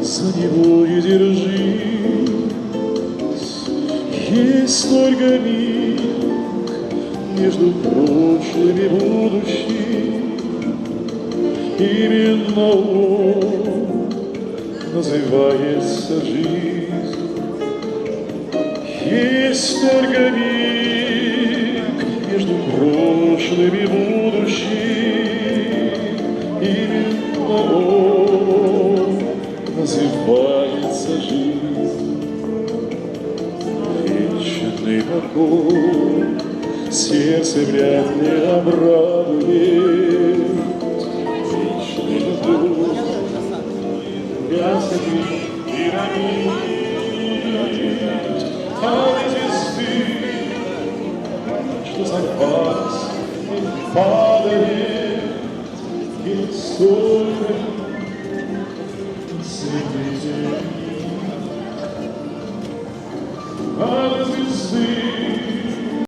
за него и держись. Есть только миг между прошлым и будущим. Именно он называется жизнь. Есть только миг между прошлым и будущим. Именно он называется жизнь. Вечный покой сердце вряд ли обрадует. Вечный любовь гаснет и ранит. А звезды, что запас и падает, и столько среди земли. А звезды,